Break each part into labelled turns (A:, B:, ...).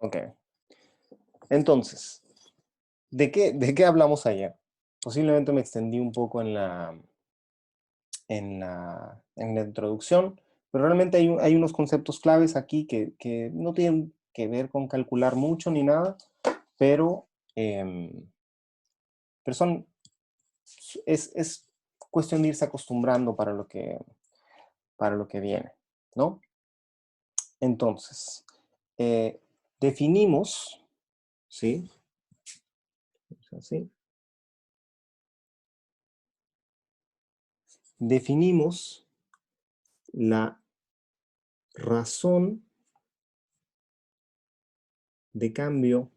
A: Ok. Entonces, ¿de qué hablamos ayer? Posiblemente me extendí un poco en la introducción, pero realmente hay unos conceptos claves aquí que no tienen que ver con calcular mucho ni nada, pero, em, pero es cuestión de irse acostumbrando para lo que viene, ¿no? Entonces, eh, definimos, ¿sí? Así, definimos la razón de cambio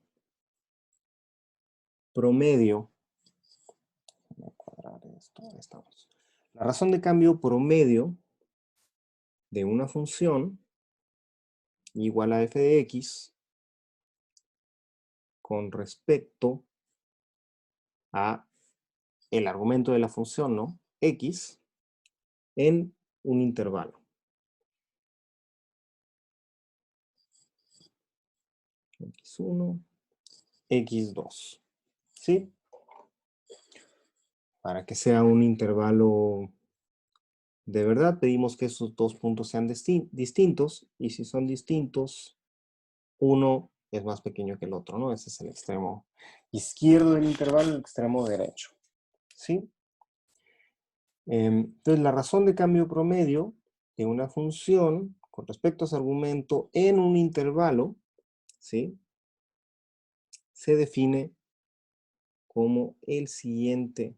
A: promedio. Voy a cuadrar esto, ahí estamos. La razón de cambio promedio de una función igual a f de x con respecto a el argumento de la función, ¿no? X en un intervalo. X1, X2. ¿Sí? Para que sea un intervalo de verdad, pedimos que esos dos puntos sean distintos, y si son distintos, uno es más pequeño que el otro, ¿no? Ese es el extremo izquierdo del intervalo, el extremo derecho, ¿sí? Entonces, la razón de cambio promedio de una función con respecto a ese argumento en un intervalo, ¿sí? Se define como el siguiente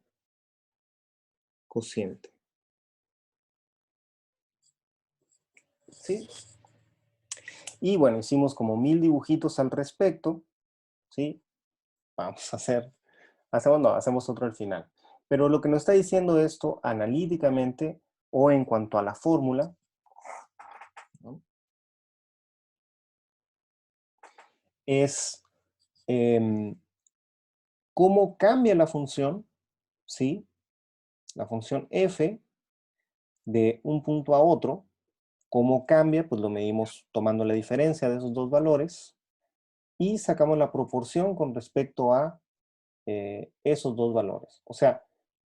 A: cociente, ¿sí? Y bueno, hicimos como 1000 dibujitos al respecto, ¿sí? Vamos a hacemos otro al final. Pero lo que nos está diciendo esto analíticamente o en cuanto a la fórmula, ¿no? Es cómo cambia la función, ¿sí? La función f de un punto a otro, cómo cambia, pues lo medimos tomando la diferencia de esos dos valores y sacamos la proporción con respecto a esos dos valores. O sea,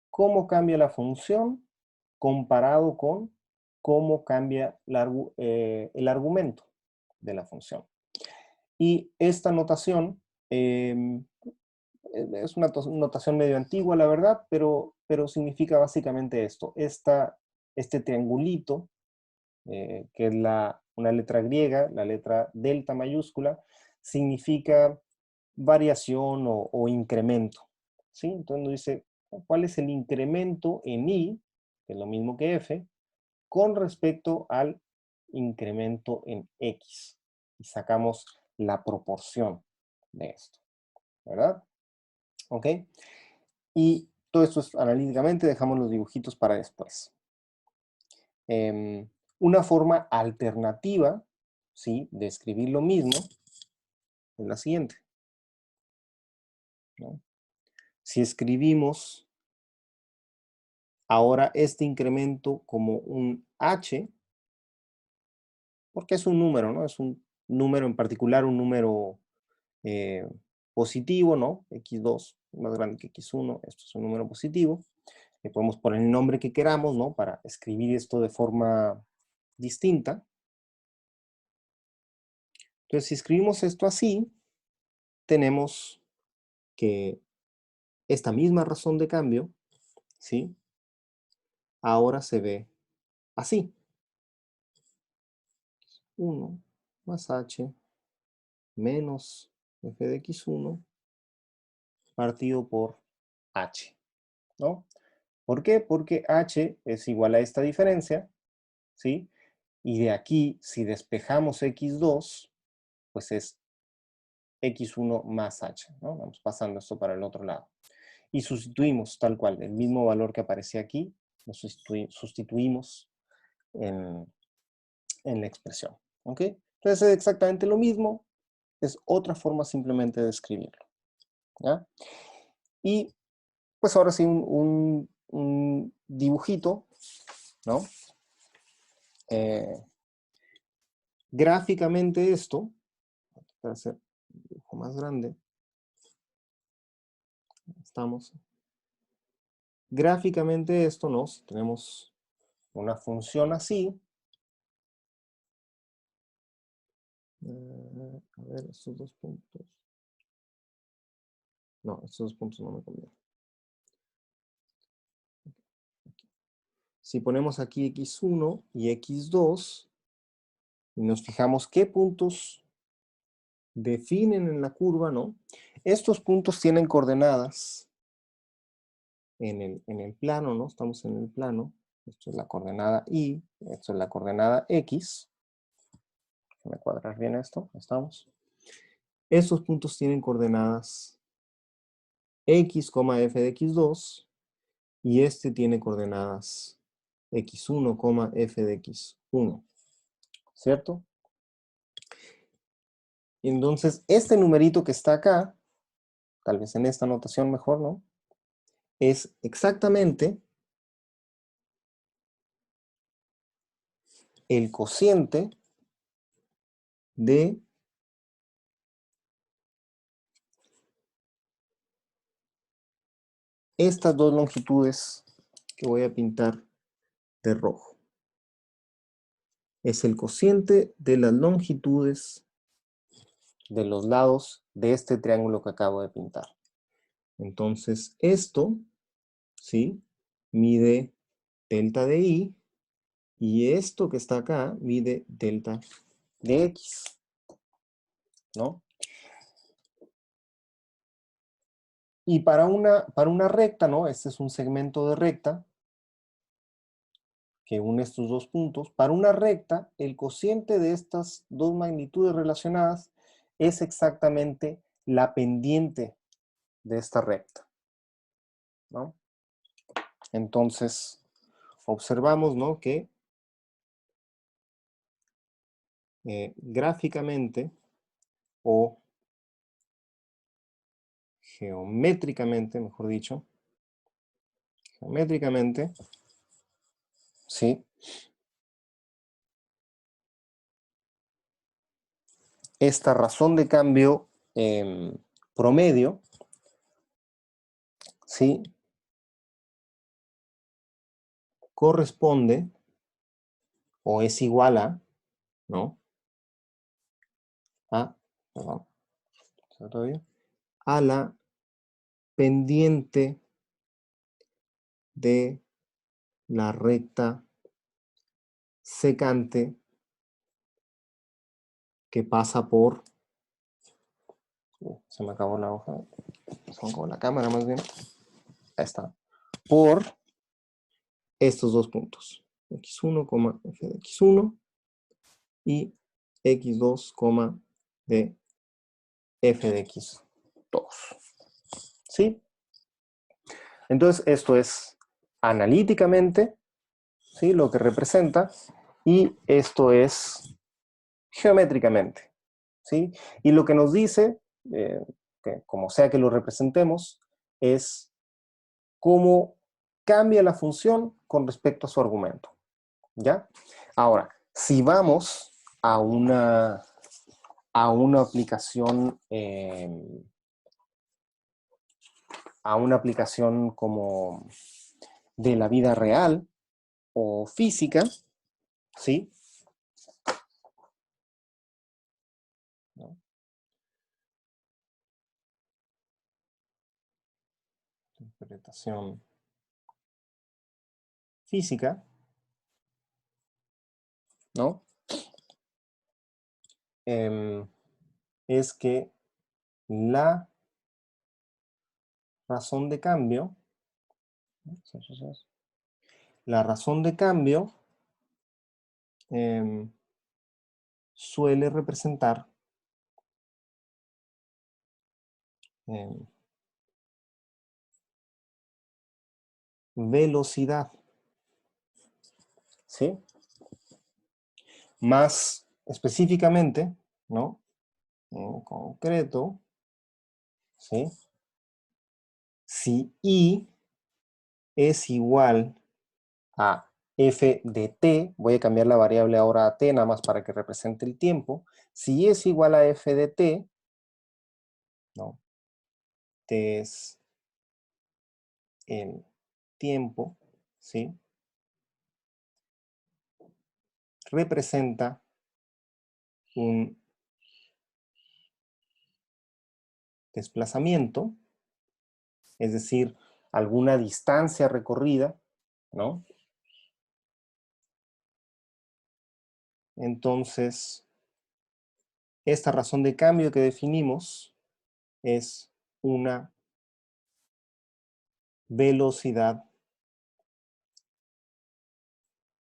A: cómo cambia la función comparado con cómo cambia el argumento de la función. Y esta notación es una notación medio antigua, la verdad, pero significa básicamente esto. Este triangulito, que es una letra griega, la letra delta mayúscula, significa variación o incremento, ¿sí? Entonces nos dice, ¿cuál es el incremento en i, que es lo mismo que f, con respecto al incremento en x? Y sacamos la proporción de esto, ¿verdad? ¿Ok? Y todo esto es analíticamente, dejamos los dibujitos para después. Una forma alternativa, ¿sí?, de escribir lo mismo es la siguiente, ¿no? Si escribimos ahora este incremento como un h, porque es un número, ¿no? Es un número en particular, un número eh, positivo, ¿no? X2 más grande que X1, esto es un número positivo. Le podemos poner el nombre que queramos, ¿no? Para escribir esto de forma distinta. Entonces, si escribimos esto así, tenemos que esta misma razón de cambio, ¿sí?, ahora se ve así. 1 más h menos f de x1 partido por h, ¿no? ¿Por qué? Porque h es igual a esta diferencia, ¿sí? Y de aquí, si despejamos x2, pues es x1 más h, ¿no? Vamos pasando esto para el otro lado. Y sustituimos tal cual, el mismo valor que aparecía aquí, lo sustituimos en la expresión, ¿ok? Entonces es exactamente lo mismo, es otra forma simplemente de escribirlo, ¿ya? Y pues ahora sí un dibujito, ¿no? Gráficamente esto, para hacer dibujo más grande. Estamos. Gráficamente esto, ¿no? Si tenemos una función así. A ver, estos dos puntos. No, estos dos puntos no me convienen. Si ponemos aquí x1 y x2, y nos fijamos qué puntos definen en la curva, ¿no? Estos puntos tienen coordenadas en el plano, ¿no? Estamos en el plano. Esto es la coordenada y, esto es la coordenada x. Déjame cuadrar bien esto, estamos. Estos puntos tienen coordenadas x, f de x2, y este tiene coordenadas x1, f de x1, ¿cierto? Entonces, este numerito que está acá, tal vez en esta notación mejor, ¿no? Es exactamente el cociente de estas dos longitudes que voy a pintar de rojo. Es el cociente de las longitudes de los lados de este triángulo que acabo de pintar. Entonces, esto, ¿sí? Mide delta de y, y esto que está acá mide delta de x, ¿no? Y para una recta, ¿no? Este es un segmento de recta que une estos dos puntos. Para una recta, el cociente de estas dos magnitudes relacionadas es exactamente la pendiente de esta recta, ¿no? Entonces, observamos, ¿no? Que gráficamente o geométricamente, mejor dicho, geométricamente, ¿sí? Esta razón de cambio promedio, ¿sí? Corresponde o es igual a, ¿no? Perdón, a la pendiente de la recta secante que pasa por, se me acabó la hoja, se me acabó la cámara más bien, ahí está, por estos dos puntos, x1, f de x1 y x2, de f de x2, ¿sí? Entonces esto es analíticamente, ¿sí? Lo que representa, y esto es geométricamente, ¿sí? Y lo que nos dice, que como sea que lo representemos, es cómo cambia la función con respecto a su argumento, ¿ya? Ahora, si vamos a una aplicación, como de la vida real o física, ¿sí? ¿No? Interpretación física, ¿no? Es que la razón de cambio, suele representar velocidad, ¿sí? Más específicamente, ¿no? En concreto, ¿sí? Si I es igual a f de t, voy a cambiar la variable ahora a t, nada más para que represente el tiempo. Si es igual a f de t, ¿no? T es el tiempo, ¿sí? Representa un desplazamiento, es decir, alguna distancia recorrida, ¿no? Entonces, esta razón de cambio que definimos es una velocidad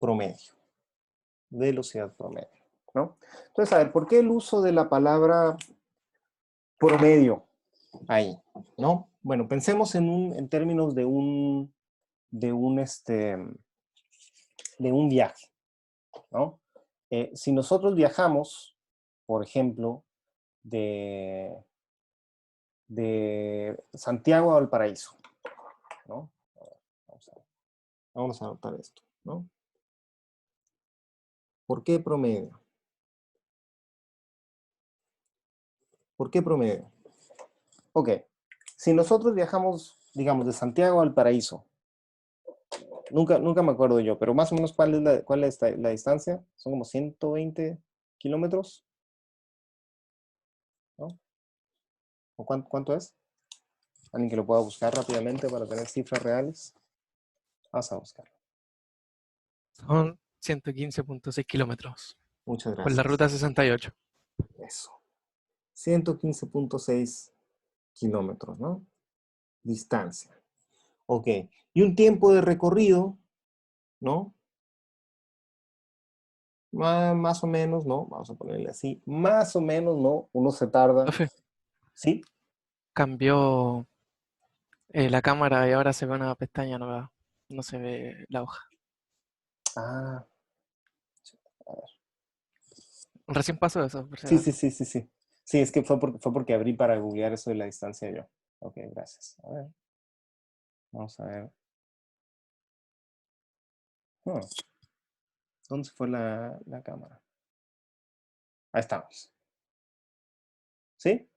A: promedio. Velocidad promedio, ¿no? Entonces, a ver, ¿por qué el uso de la palabra promedio ahí, ¿no? Bueno, pensemos en términos de un viaje, ¿no? Si nosotros viajamos, por ejemplo, de Santiago a Valparaíso, ¿no? Vamos a anotar esto, ¿no? ¿Por qué promedio? ¿Por qué promedio? Ok, si nosotros viajamos, digamos, de Santiago a Valparaíso, nunca me acuerdo yo, pero más o menos cuál es la distancia, son como 120 kilómetros, ¿no? ¿O cuánto es? Alguien que lo pueda buscar rápidamente para tener cifras reales. Vamos a buscarlo.
B: Son 115.6 kilómetros
A: Muchas
B: por la
A: gracias.
B: ruta 68.
A: Eso. 115.6 kilómetros, ¿no? Distancia. Ok. Y un tiempo de recorrido, ¿no? Más o menos, ¿no? Vamos a ponerle así. Más o menos, ¿no? Uno se tarda.
B: Profe,
A: ¿Sí?
B: cambió la cámara y ahora se ve una pestaña nueva. No se ve la hoja.
A: Ah, a ver.
B: Recién pasó eso, por si
A: Sí, sí,
B: acaso.
A: sí, sí, sí. Sí, es que fue porque abrí para googlear eso de la distancia yo. Ok, gracias. A ver. Vamos a ver. Hmm, ¿Dónde se fue la cámara? Ahí estamos. ¿Sí?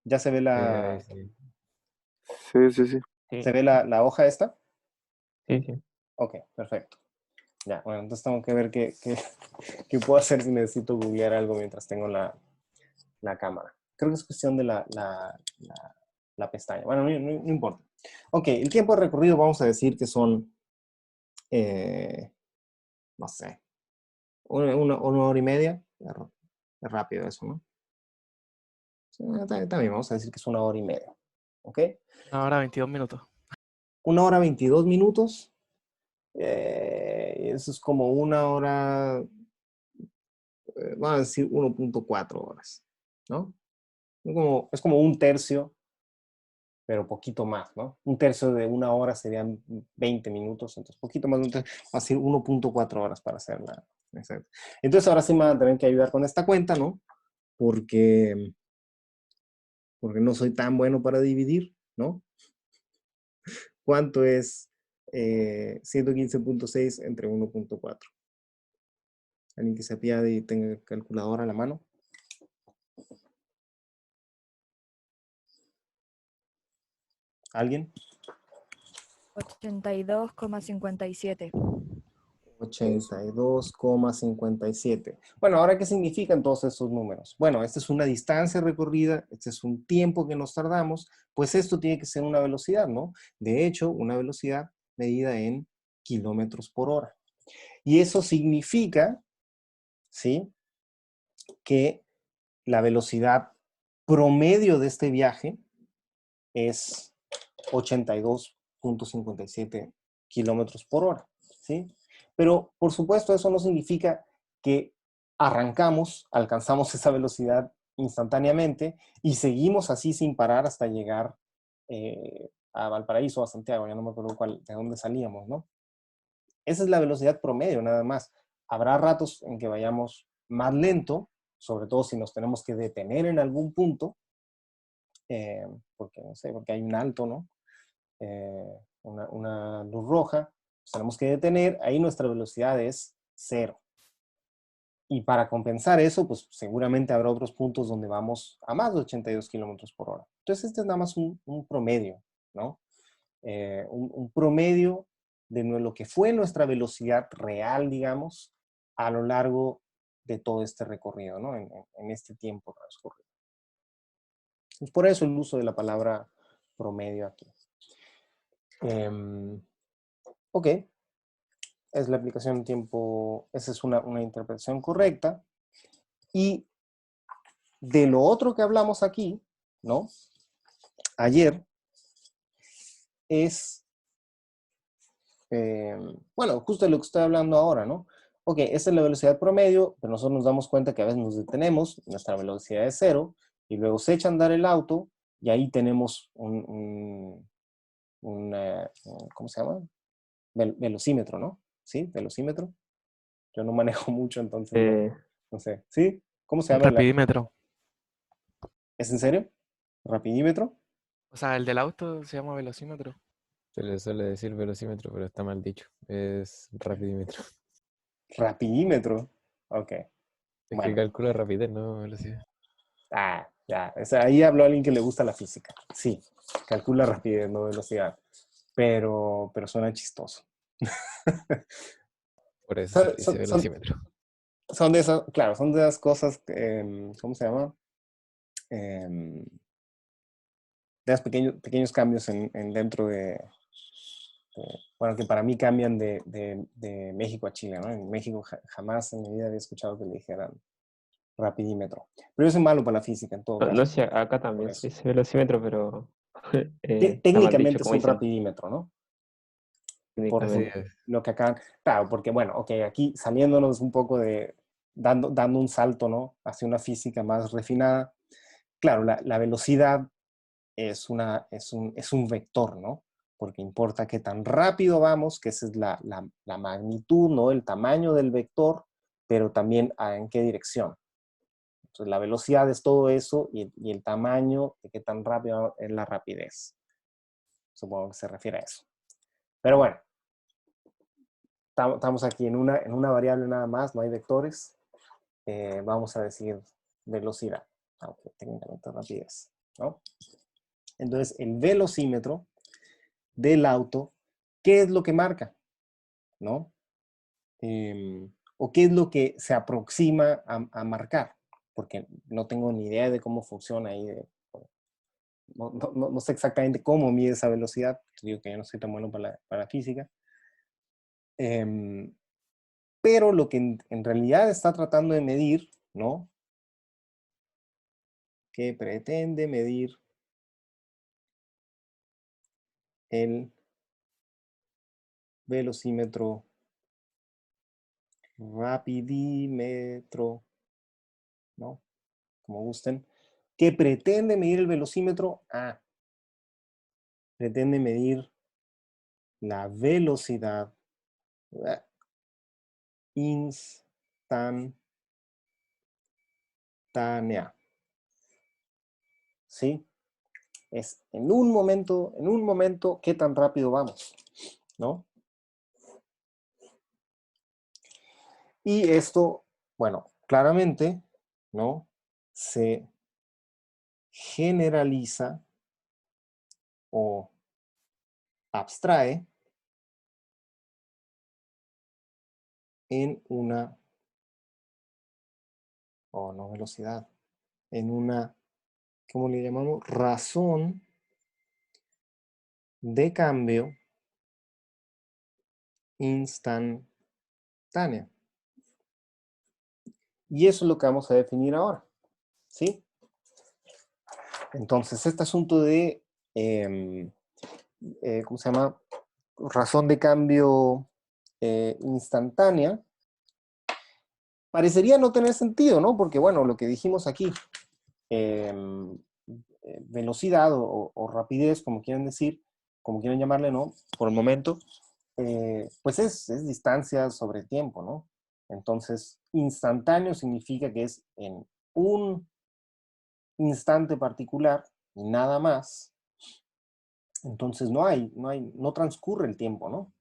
A: ¿Ya se ve
C: Sí. Sí, sí, sí.
A: se ve la hoja esta?
C: Sí, sí.
A: Ok, perfecto. Ya, bueno, entonces tengo que ver qué puedo hacer si necesito googlear algo mientras tengo la cámara. Creo que es cuestión de la pestaña. Bueno, no importa. Ok, el tiempo de recorrido vamos a decir que son, no sé, una hora y media. Es rápido eso, ¿no? Sí, también vamos a decir que es una hora y media. ¿Ok?
B: 1 hora 22 minutos.
A: 1 hora 22 minutos. Eso es como 1 hora, vamos a decir 1.4 horas, ¿no? Es como un tercio, pero poquito más, ¿no? Un tercio de 1 hora serían 20 minutos, entonces poquito más, entonces va a ser 1.4 horas para hacerla. Exacto. Entonces ahora sí me van a tener que ayudar con esta cuenta, ¿no? Porque, porque no soy tan bueno para dividir, ¿no? ¿Cuánto es 115.6 entre 1.4? ¿Alguien que se apiade y tenga calculadora a la mano? ¿Alguien?
D: 82,57.
A: 82,57. Bueno, ahora, ¿qué significan todos estos números? Bueno, esta es una distancia recorrida, este es un tiempo que nos tardamos, pues esto tiene que ser una velocidad, ¿no? De hecho, una velocidad medida en kilómetros por hora. Y eso significa, ¿sí? Que la velocidad promedio de este viaje es 82,57 kilómetros por hora, ¿sí? Pero, por supuesto, eso no significa que alcanzamos esa velocidad instantáneamente y seguimos así sin parar hasta llegar a Valparaíso o a Santiago, ya no me acuerdo de dónde salíamos, ¿no? Esa es la velocidad promedio, nada más. Habrá ratos en que vayamos más lento, sobre todo si nos tenemos que detener en algún punto, porque, no sé, porque hay un alto, ¿no? Una luz roja, nos tenemos que detener, ahí nuestra velocidad es 0. Y para compensar eso, pues seguramente habrá otros puntos donde vamos a más de 82 kilómetros por hora. Entonces este es nada más un promedio, ¿no? Un promedio de lo que fue nuestra velocidad real, digamos, a lo largo de todo este recorrido, ¿no? En este tiempo transcurrido. Es por eso el uso de la palabra promedio aquí. Ok, es la aplicación de tiempo, esa es una interpretación correcta. Y de lo otro que hablamos aquí, ¿no? Ayer, es, bueno, justo de lo que estoy hablando ahora, ¿no? Ok, esta es la velocidad promedio, pero nosotros nos damos cuenta que a veces nos detenemos, nuestra velocidad es 0, y luego se echa a andar el auto, y ahí tenemos ¿cómo se llama? Velocímetro, ¿no? ¿Sí? Velocímetro. Yo no manejo mucho, entonces
C: Eh,
A: no sé. ¿Sí? ¿Cómo se
B: Un
A: llama?
B: rapidímetro.
A: ¿Es en serio? ¿Rapidímetro?
B: O sea, el del auto se llama velocímetro.
E: Se le suele decir velocímetro, pero está mal dicho. Es rapidímetro.
A: Rapidímetro. Ok.
E: Es que
A: Bueno.
E: calcula rapidez, no velocidad.
A: Ah, ya. O sea, ahí habló alguien que le gusta la física. Sí. Calcula rapidez, no velocidad. Pero suena chistoso.
E: Por eso se
A: Son,
E: le dice
A: son- son-
E: velocímetro.
A: son de esas, claro, son de esas cosas, ¿cómo se llama? De esos pequeños cambios dentro bueno, que para mí cambian de México a Chile, ¿no? En México jamás en mi vida había escuchado que le dijeran rapidímetro. Pero yo soy malo para la física en todo
C: no,
A: caso,
C: no sé, acá
A: por
C: también se
A: eso.
C: dice velocímetro, pero está mal dicho,
A: Técnicamente es
C: como
A: un
C: dicen.
A: rapidímetro, ¿no? Por
E: Así
C: Técnicamente.
E: es.
A: lo que acá, claro, porque bueno, ok, aquí saliéndonos un poco dando un salto, ¿no? Hacia una física más refinada, claro, la velocidad es un vector, ¿no? Porque importa qué tan rápido vamos, que esa es la magnitud, ¿no? El tamaño del vector, pero también en qué dirección. Entonces, la velocidad es todo eso y el tamaño de qué tan rápido es la rapidez. Supongo que se refiere a eso. Pero bueno, estamos aquí en una variable nada más, no hay vectores. Vamos a decir velocidad, aunque técnicamente rapidez, ¿no? Entonces, el velocímetro del auto, ¿qué es lo que marca? ¿No? O qué es lo que se aproxima a marcar, porque no tengo ni idea de cómo funciona ahí, no sé exactamente cómo mide esa velocidad, digo que yo no soy tan bueno para la física, pero lo que en realidad está tratando de medir, ¿no? Que pretende medir el velocímetro rapidímetro, ¿no? Como gusten. ¿Qué pretende medir el velocímetro? Pretende medir la velocidad instantánea. ¿Sí? Es en un momento, qué tan rápido vamos, ¿no? Y esto, bueno, claramente, ¿no? Se generaliza o abstrae en una, o no velocidad, en una, ¿cómo le llamamos? Razón de cambio instantánea. Y eso es lo que vamos a definir ahora, ¿sí? Entonces, este asunto de, ¿cómo se llama? Razón de cambio instantánea, parecería no tener sentido, ¿no? Porque, bueno, lo que dijimos aquí, velocidad o rapidez, como quieran decir, como quieran llamarle, ¿no? Por el momento, pues es distancia sobre tiempo, ¿no? Entonces, instantáneo significa que es en un instante particular y nada más. Entonces no transcurre el tiempo, ¿no?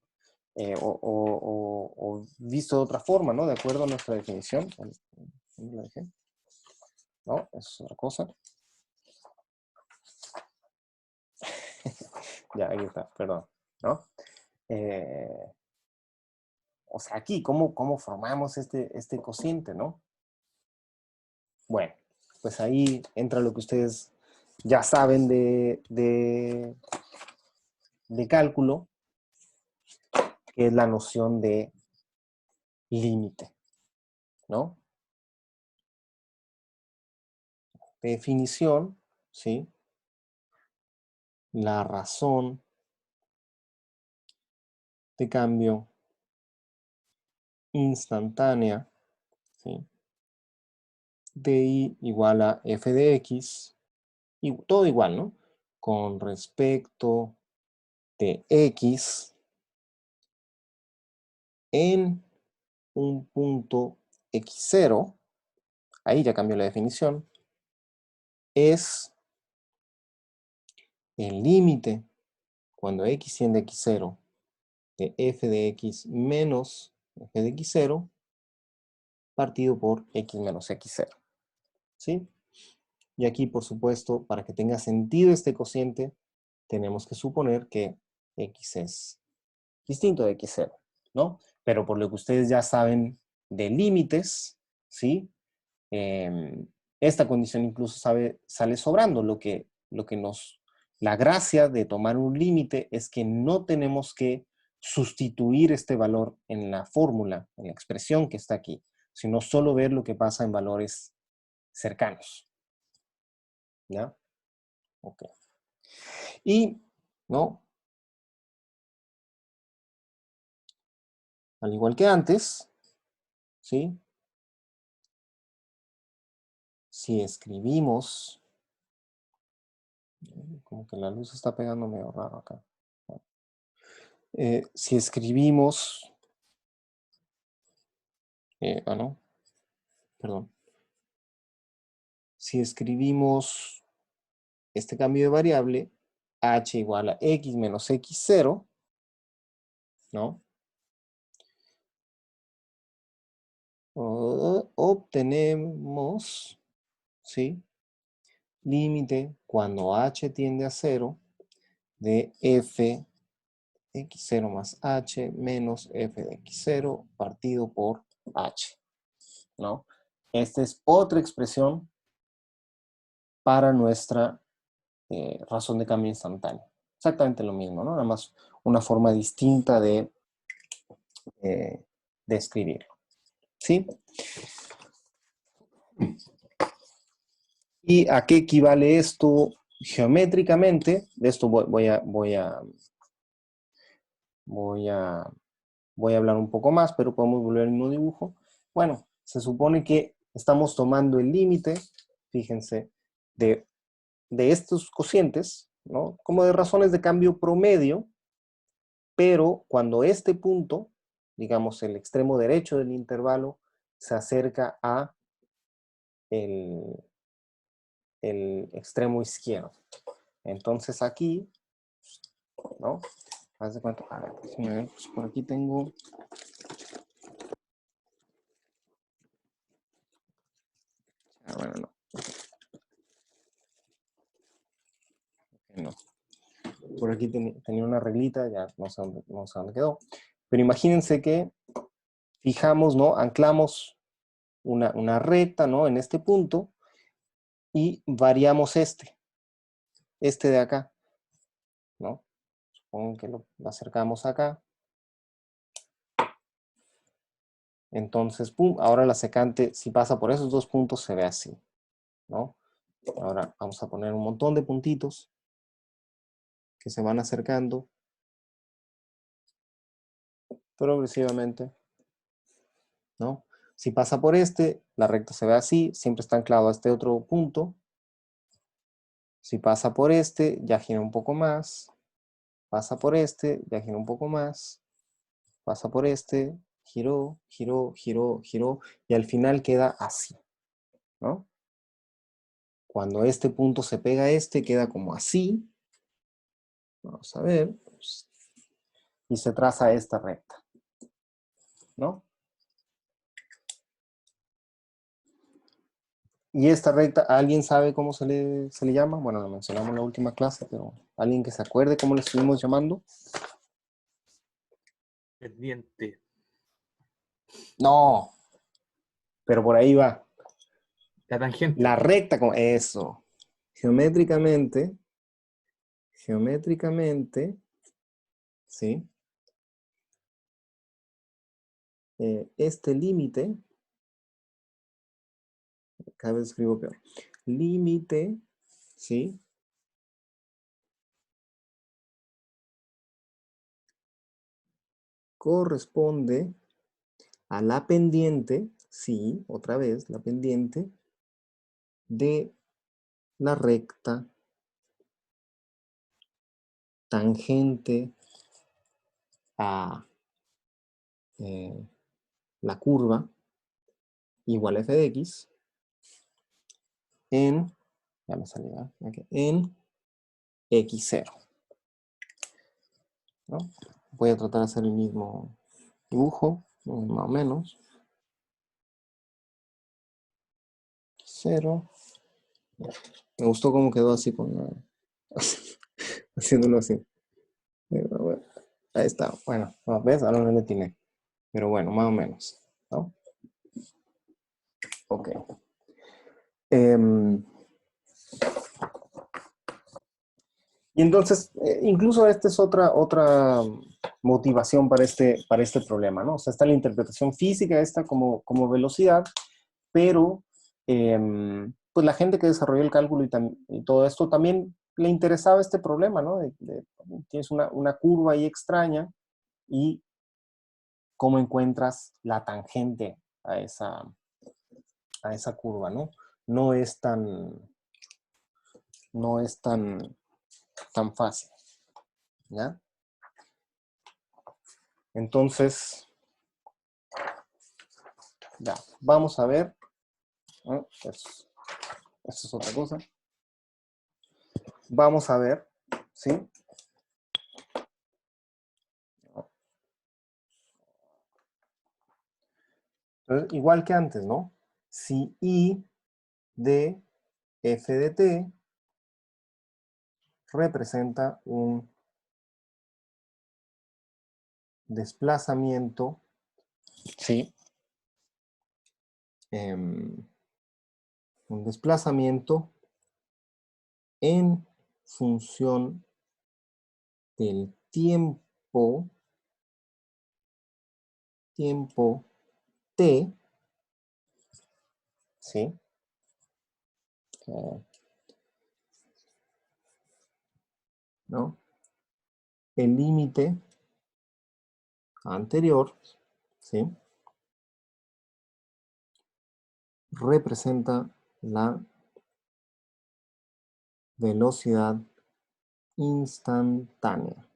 A: o visto de otra forma, ¿no? De acuerdo a nuestra definición. ¿Dónde la dejé? No, es otra cosa. Ya, ahí está, perdón, ¿no? O sea, aquí, ¿cómo formamos este cociente, no? Bueno, pues ahí entra lo que ustedes ya saben de cálculo, que es la noción de límite, ¿no? Definición, ¿sí? La razón de cambio instantánea, ¿sí? De igual a f de x, y todo igual, ¿no? Con respecto de x en un punto x0, ahí ya cambió la definición, es el límite cuando x tiende a x0 de f de x menos f de x0 partido por x menos x0, ¿sí? Y aquí, por supuesto, para que tenga sentido este cociente, tenemos que suponer que x es distinto de x0, ¿no? Pero por lo que ustedes ya saben de límites, ¿sí? Esta condición incluso sale sobrando. La gracia de tomar un límite es que no tenemos que sustituir este valor en la fórmula, en la expresión que está aquí, sino solo ver lo que pasa en valores cercanos. ¿Ya? Ok. Y, ¿no? Al igual que antes, ¿sí? Si escribimos, como que la luz está pegando medio raro acá. Si escribimos, no, perdón. Si escribimos este cambio de variable, h igual a x menos x0, ¿no? Obtenemos, ¿sí? Límite cuando h tiende a 0 de f x0 más h menos f de x0 partido por h, ¿no? Esta es otra expresión para nuestra razón de cambio instantáneo. Exactamente lo mismo, ¿no? Nada más una forma distinta de escribirlo. ¿Sí? ¿Y a qué equivale esto geométricamente? De esto voy a hablar un poco más, pero podemos volver al mismo dibujo. Bueno, se supone que estamos tomando el límite, fíjense, de estos cocientes, ¿no? Como de razones de cambio promedio, pero cuando este punto, digamos el extremo derecho del intervalo, se acerca a el extremo izquierdo. Entonces aquí, ¿no? Haz de cuenta, a ver, pues por aquí tengo... bueno, no. No. Por aquí tenía una reglita, ya no sé dónde quedó. Pero imagínense que fijamos, ¿no? Anclamos una recta, ¿no? En este punto y variamos este de acá, ¿no? Supongo que lo acercamos acá. Entonces, pum, ahora la secante, si pasa por esos dos puntos, se ve así, ¿no? Ahora vamos a poner un montón de puntitos que se van acercando progresivamente, ¿no? Si pasa por este, la recta se ve así, siempre está anclado a este otro punto. Si pasa por este, ya gira un poco más. Pasa por este, ya gira un poco más. Pasa por este, giró, giró, giró, giró, y al final queda así, ¿no? Cuando este punto se pega a este, queda como así. Vamos a ver. y se traza esta recta, ¿no? Y esta recta, ¿alguien sabe cómo se le llama? Bueno, lo mencionamos en la última clase, pero ¿alguien que se acuerde cómo le estuvimos llamando?
F: Pendiente.
A: No, pero por ahí va.
F: La tangente.
A: La recta, como eso. Geométricamente, ¿sí? Este límite, cada vez escribo peor. Límite, ¿sí? Corresponde a la pendiente, sí, otra vez, la pendiente de la recta tangente a la curva igual a f de x en, ya me salió, aquí, en x0. ¿No? Voy a tratar de hacer el mismo dibujo, más o menos. 0. Me gustó cómo quedó así con la, haciéndolo así. Bueno, ahí está. Bueno, ¿no? ¿Ves? Ahora no le tiene. Pero bueno, más o menos, ¿no? Ok. Y entonces, incluso esta es otra motivación para este problema, ¿no? O sea, está la interpretación física, esta como velocidad, pero pues la gente que desarrolló el cálculo y todo esto también le interesaba este problema, ¿no? Tienes una curva ahí extraña y cómo encuentras la tangente a esa curva, ¿no? No es tan fácil, ¿ya? Entonces, ya, vamos a ver. ¿No? Esto es otra cosa. Vamos a ver, ¿sí? Entonces, igual que antes, ¿no? Si I de f de t representa un desplazamiento, ¿sí? Un desplazamiento en función del tiempo t, ¿sí? ¿No? El límite anterior, ¿sí? Representa la velocidad instantánea.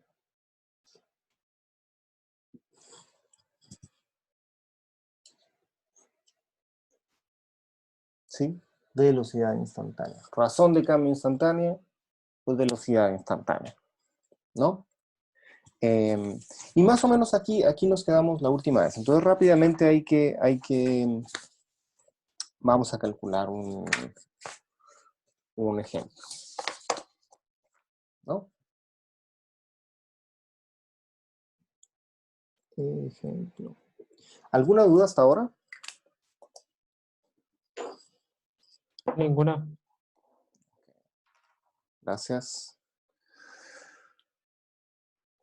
A: ¿Sí? Velocidad instantánea. Razón de cambio instantánea, pues velocidad instantánea, ¿no? Y más o menos aquí nos quedamos la última vez. Entonces rápidamente hay que vamos a calcular un ejemplo, ¿no? Ejemplo. ¿Alguna duda hasta ahora?
C: Ninguna.
A: Gracias.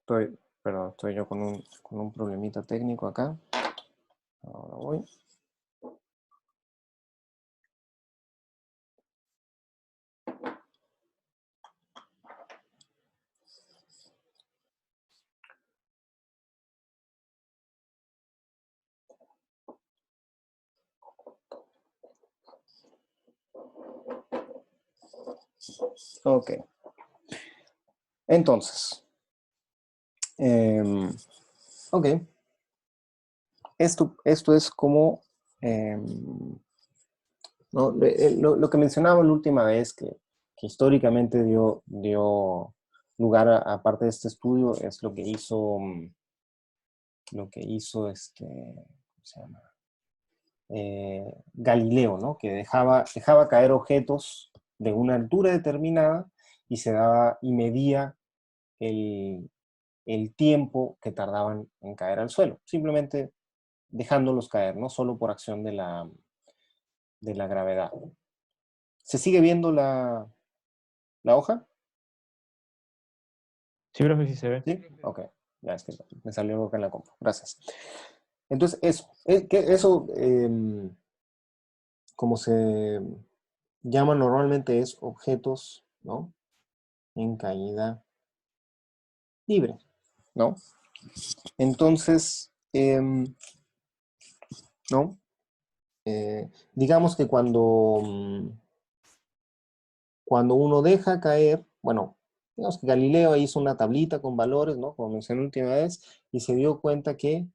A: Estoy yo con un problemita técnico acá. Ahora voy. Ok. Entonces. Ok. Esto es como ¿no? Lo que mencionaba la última vez que históricamente dio lugar a parte de este estudio es lo que hizo lo que hizo ¿cómo se llama? Galileo, ¿no? Que dejaba caer objetos de una altura determinada y medía el tiempo que tardaban en caer al suelo, simplemente dejándolos caer, no solo por acción de la gravedad. ¿Se sigue viendo la hoja?
C: Sí, profe, sí se ve.
A: ¿Sí? Ok, ya es que me salió algo acá en la compu. Gracias. Entonces, eso como se llama normalmente, es objetos, ¿no? En caída libre, ¿no? Entonces, ¿no? Digamos que cuando uno deja caer, bueno, digamos que Galileo hizo una tablita con valores, ¿no? Como mencioné la última vez, y se dio cuenta que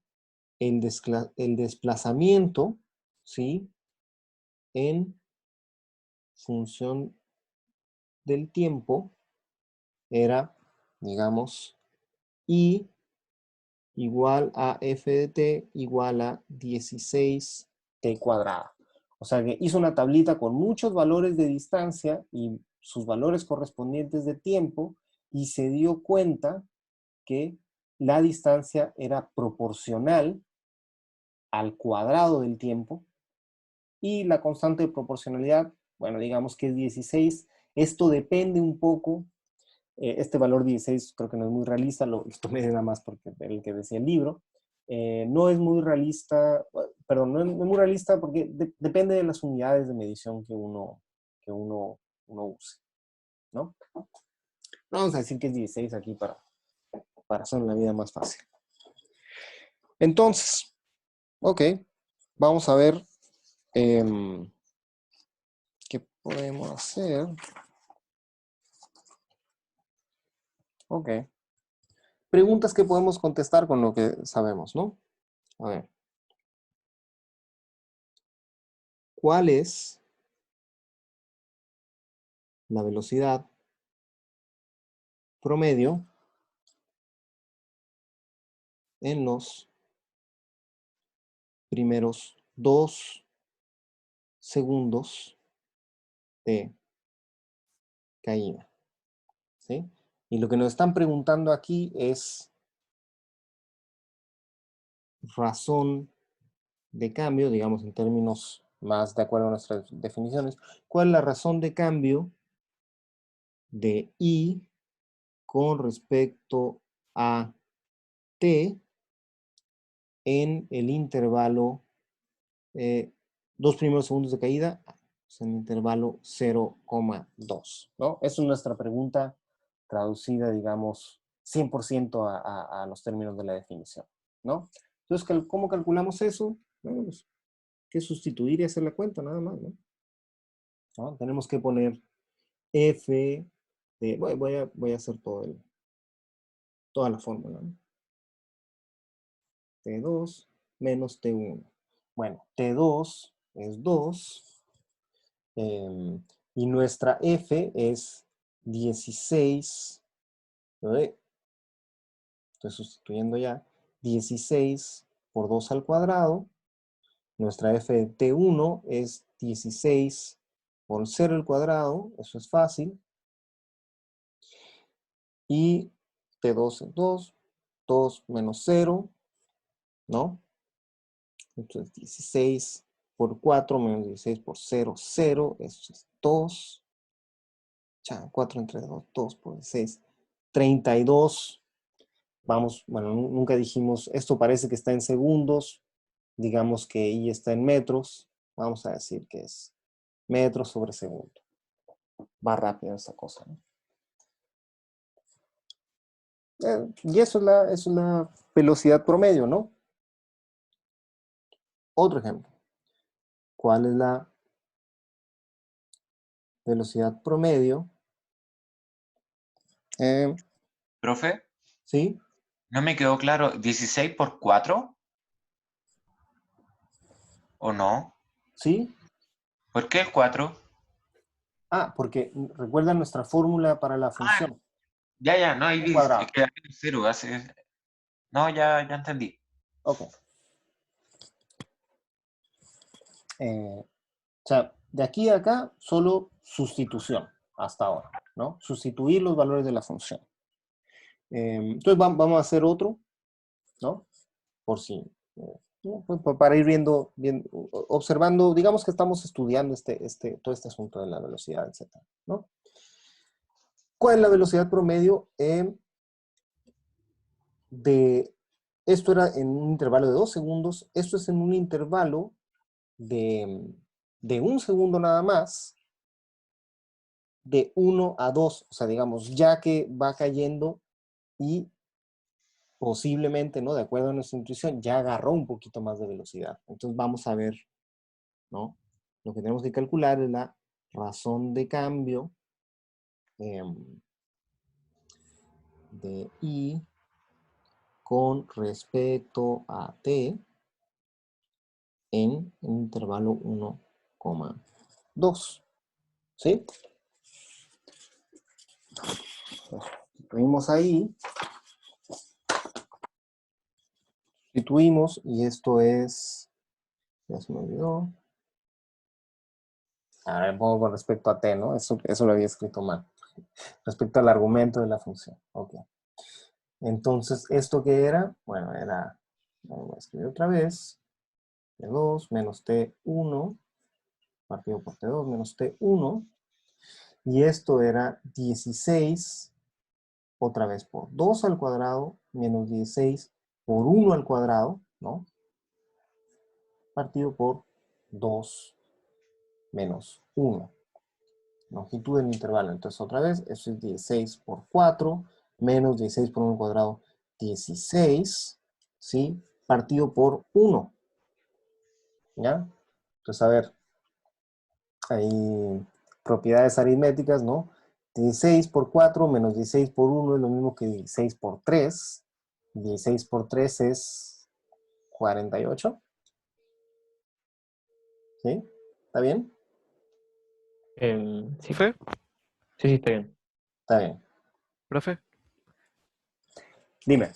A: el desplazamiento, ¿sí? En función del tiempo era, digamos, I igual a f de t igual a 16t cuadrada. O sea que hizo una tablita con muchos valores de distancia y sus valores correspondientes de tiempo y se dio cuenta que la distancia era proporcional al cuadrado del tiempo y la constante de proporcionalidad, bueno, digamos que es 16. Esto depende un poco, este valor 16 creo que no es muy realista, lo tomé nada más porque era el que decía el libro. No es muy realista, perdón, no es muy realista porque depende de las unidades de medición que uno use, ¿no? Vamos a decir que es 16 aquí para hacer la vida más fácil. Entonces, ok, vamos a ver qué podemos hacer. Ok. Preguntas que podemos contestar con lo que sabemos, ¿no? A ver. ¿Cuál es la velocidad promedio en los primeros 2 segundos de caída? ¿Sí? Y lo que nos están preguntando aquí es razón de cambio, digamos en términos más de acuerdo a nuestras definiciones. ¿Cuál es la razón de cambio de I con respecto a T en el intervalo 2 primeros segundos de caída, en el intervalo 0,2, ¿no? Esa es nuestra pregunta traducida, digamos, 100% a los términos de la definición, ¿no? Entonces, ¿cómo calculamos eso? Bueno, pues, que sustituir y hacer la cuenta, nada más, ¿no? ¿No? Tenemos que poner F de, voy a hacer toda la fórmula, ¿no? T2 menos T1. Bueno, T2 es 2 y nuestra F es 16. Estoy sustituyendo ya. 16 por 2 al cuadrado. Nuestra F de T1 es 16 por 0 al cuadrado. Eso es fácil. Y T2 es 2. 2 menos 0, ¿no? Entonces 16 por 4 menos 16 por 0, 0. Eso es 2. 4 entre 2, 2 por 16. 32. Vamos, bueno, nunca dijimos, esto parece que está en segundos. Digamos que I está en metros. Vamos a decir que es metros sobre segundo. Va rápido esta cosa, ¿no? Y eso es la velocidad promedio, ¿no? Otro ejemplo. ¿Cuál es la velocidad promedio?
G: Profe,
A: ¿Sí?
G: no me quedó claro, ¿16 por 4? ¿O no?
A: ¿Sí?
G: ¿Por qué el 4?
A: Ah, porque recuerda nuestra fórmula para la función.
G: Ya, no, ahí
A: Cuadrado.
G: queda 0. No, ya entendí.
A: Ok. O sea, de aquí a acá, solo sustitución hasta ahora, ¿no? Sustituir los valores de la función. Entonces vamos a hacer otro, ¿no? Por si, ¿no? Pues para ir viendo, observando, digamos que estamos estudiando todo este asunto de la velocidad, etcétera, ¿no? ¿Cuál es la velocidad promedio esto era en un intervalo de 2 segundos, esto es en un intervalo de 1 segundo nada más, de 1 a 2, o sea, digamos, ya que va cayendo y posiblemente, ¿no? De acuerdo a nuestra intuición, ya agarró un poquito más de velocidad. Entonces vamos a ver, ¿no? Lo que tenemos que calcular es la razón de cambio de I con respecto a T en un intervalo 1,2. ¿Sí? Sustituimos ahí. Sustituimos y esto es... Ya se me olvidó. Ahora le pongo con respecto a T, ¿no? Eso lo había escrito mal. Respecto al argumento de la función. Ok. Entonces, ¿esto qué era? Bueno, era... Voy a escribir otra vez. T2 menos T1 partido por T2 menos T1. Y esto era 16 otra vez por 2 al cuadrado menos 16 por 1 al cuadrado, ¿no? Partido por 2 menos 1. Longitud del intervalo. Entonces otra vez, eso es 16 por 4 menos 16 por 1 al cuadrado, 16, ¿sí? Partido por 1. ¿Ya? Entonces, a ver, hay propiedades aritméticas, ¿no? 16 por 4 menos 16 por 1 es lo mismo que 16 por 3. 16 por 3 es 48. ¿Sí? ¿Está bien?
C: Sí.
B: ¿Profe?
C: Sí, está bien.
A: Está bien.
B: ¿Profe?
A: Dime.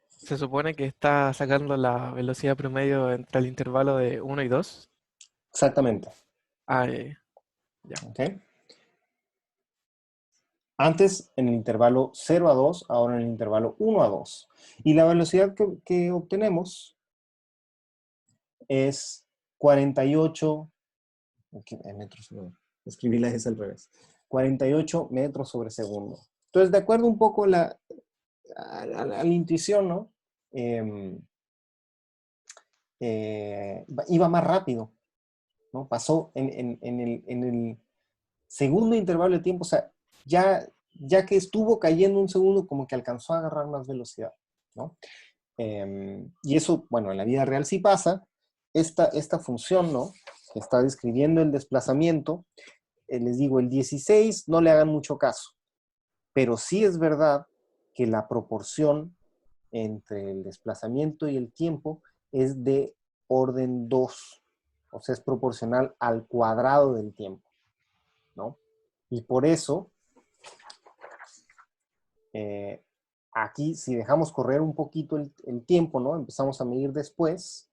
B: Se supone que está sacando la velocidad promedio entre el intervalo de 1 y 2.
A: Exactamente.
B: Ah, ya.
A: ¿Ok? Antes en el intervalo 0 a 2, ahora en el intervalo 1 a 2. Y la velocidad que obtenemos es 48 metros. Escribí la S al revés. 48 metros sobre segundo. Entonces, de acuerdo un poco a la intuición, ¿no? Iba más rápido, ¿no? Pasó en el segundo intervalo de tiempo, o sea, ya que estuvo cayendo un segundo, como que alcanzó a agarrar más velocidad, ¿no? Y eso, bueno, en la vida real sí pasa. Esta función, ¿no? Que está describiendo el desplazamiento, les digo, el 16 no le hagan mucho caso, pero sí es verdad que la proporción entre el desplazamiento y el tiempo es de orden 2, o sea, es proporcional al cuadrado del tiempo, ¿no? Y por eso, aquí, si dejamos correr un poquito el tiempo, ¿no? Empezamos a medir después,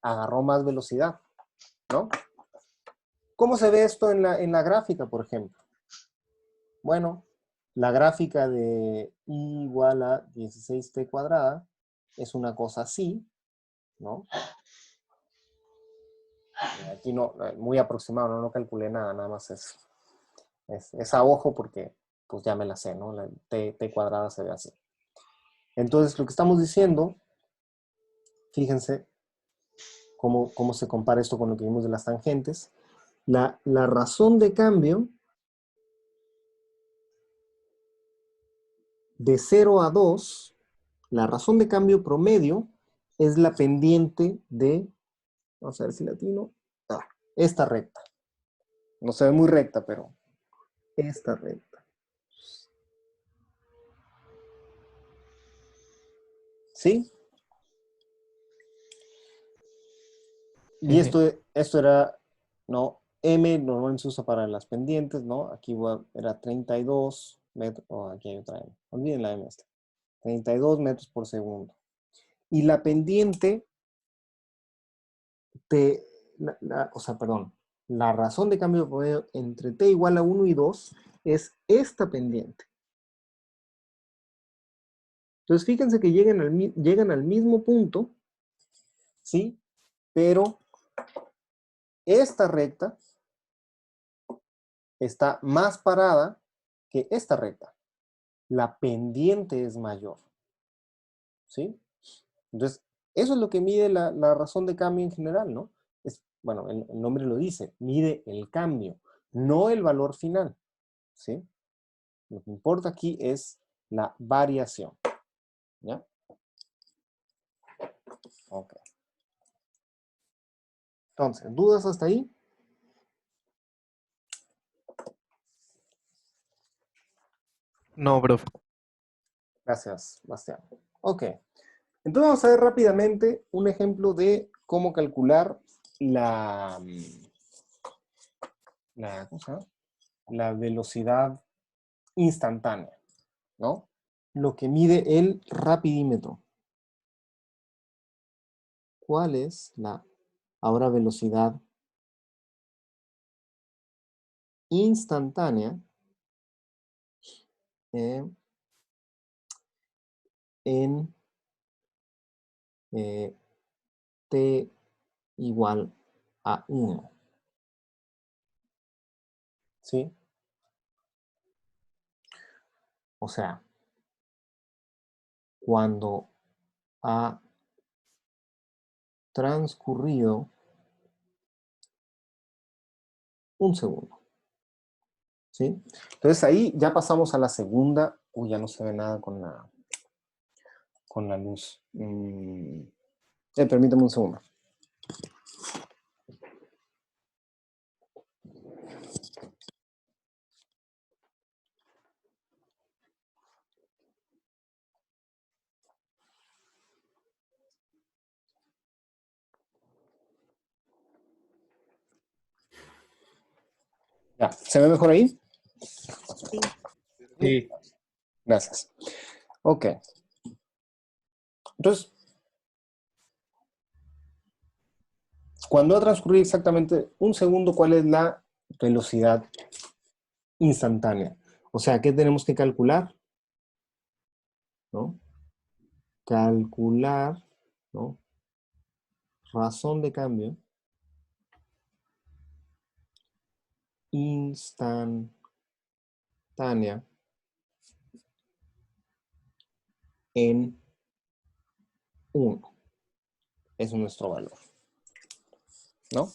A: agarró más velocidad, ¿no? ¿Cómo se ve esto en la gráfica, por ejemplo? Bueno, la gráfica de I igual a 16t cuadrada es una cosa así, ¿no? Aquí no, muy aproximado, no calculé nada más es a ojo porque pues ya me la sé, ¿no? La t cuadrada se ve así. Entonces, lo que estamos diciendo, fíjense cómo se compara esto con lo que vimos de las tangentes. La razón de cambio de 0 a 2, la razón de cambio promedio es la pendiente de, vamos a ver si latino, esta recta. No se ve muy recta, pero esta recta. ¿Sí? Y esto era, ¿no? M normalmente se usa para las pendientes, ¿no? Aquí era 32 metros, aquí hay otra M. Olviden la M esta. 32 metros por segundo. Y la pendiente, la razón de cambio de promedio entre t igual a 1 y 2 es esta pendiente. Entonces, fíjense que llegan al mismo punto, ¿sí? Pero esta recta está más parada que esta recta. La pendiente es mayor, ¿sí? Entonces, eso es lo que mide la razón de cambio en general, ¿no? Bueno, el nombre lo dice, mide el cambio, no el valor final, ¿sí? Lo que importa aquí es la variación, ¿ya? Ok. Entonces, ¿dudas hasta ahí?
B: No, profe.
A: Gracias, Bastián. Ok. Entonces vamos a ver rápidamente un ejemplo de cómo calcular ¿cómo se llama? La velocidad instantánea, ¿no? Lo que mide el rapidímetro. ¿Cuál es la ahora velocidad instantánea en t igual a 1? ¿Sí? O sea, cuando ha transcurrido un segundo. ¿Sí? Entonces ahí ya pasamos a la segunda. Uy, ya no se ve nada con la luz. Permítame un segundo. Ya, ¿se ve mejor ahí?
D: Sí.
F: Sí.
A: Gracias. Ok. Entonces, cuando ha transcurrido exactamente un segundo, ¿cuál es la velocidad instantánea? O sea, ¿qué tenemos que calcular? ¿No? Calcular, ¿no? Razón de cambio instantánea en 1. Es nuestro valor, ¿no?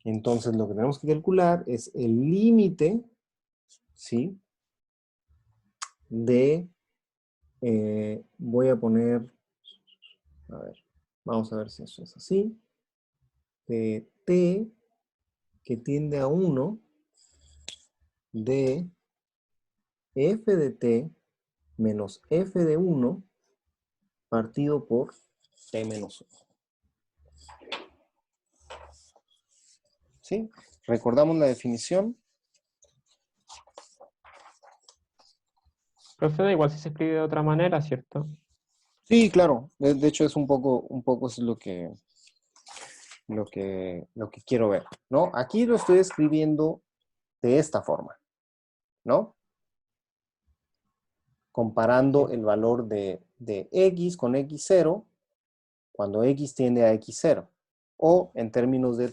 A: Entonces, lo que tenemos que calcular es el límite, ¿sí? De, voy a poner, a ver, vamos a ver si eso es así, de t que tiende a 1 de f de t menos f de 1 partido por t menos 1. ¿Sí? ¿Recordamos la definición?
C: Profe, da igual si se escribe de otra manera, ¿cierto?
A: Sí, claro. De hecho, es un poco es lo que quiero ver, ¿no? Aquí lo estoy escribiendo de esta forma, ¿no? Comparando el valor de x con x0 cuando x tiende a x0. O en términos de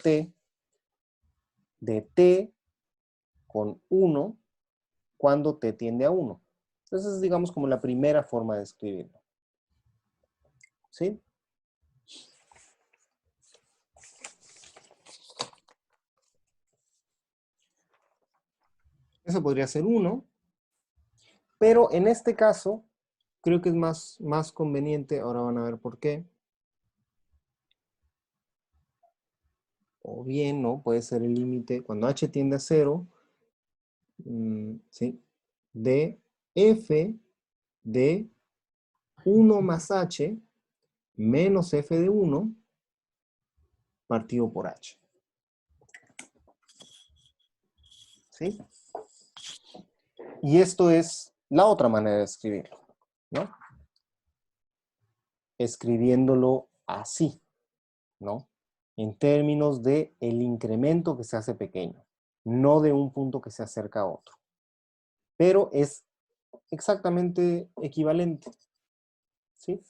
A: t con 1 cuando t tiende a 1. Entonces es, digamos, como la primera forma de escribirlo. ¿Sí? Eso podría ser 1. Pero en este caso, creo que es más conveniente, ahora van a ver por qué. O bien, ¿no? Puede ser el límite, cuando h tiende a 0, ¿sí? De f de 1 más h menos f de 1 partido por h. ¿Sí? Y esto es la otra manera de escribirlo, ¿no? escribiéndolo así, ¿no? En términos de el incremento que se hace pequeño, no de un punto que se acerca a otro. Pero es exactamente equivalente, ¿sí?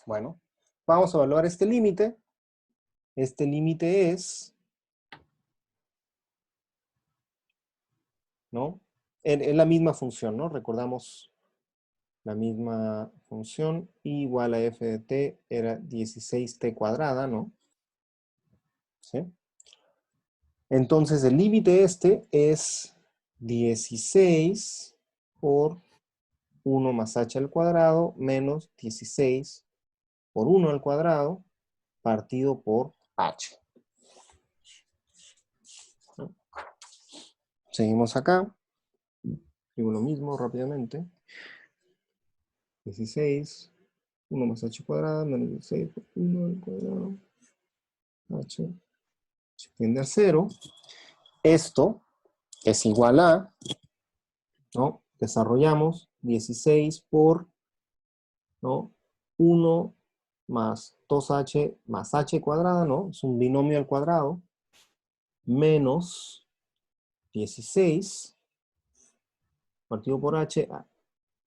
A: Bueno, vamos a evaluar este límite. Este límite es, ¿no? Es la misma función, ¿no? Recordamos la misma función, igual a f de t era 16t cuadrada, ¿no? ¿Sí? Entonces el límite este es 16 por 1 más h al cuadrado menos 16 por 1 al cuadrado partido por h. ¿No? Seguimos acá. Digo lo mismo rápidamente. 16, 1 más h cuadrado menos 16 por 1 al cuadrado. H tiende a 0. Esto es igual a, ¿no? Desarrollamos 16 por, ¿no? 1 más 2h más h cuadrada, ¿no? Es un binomio al cuadrado, menos 16 partido por h,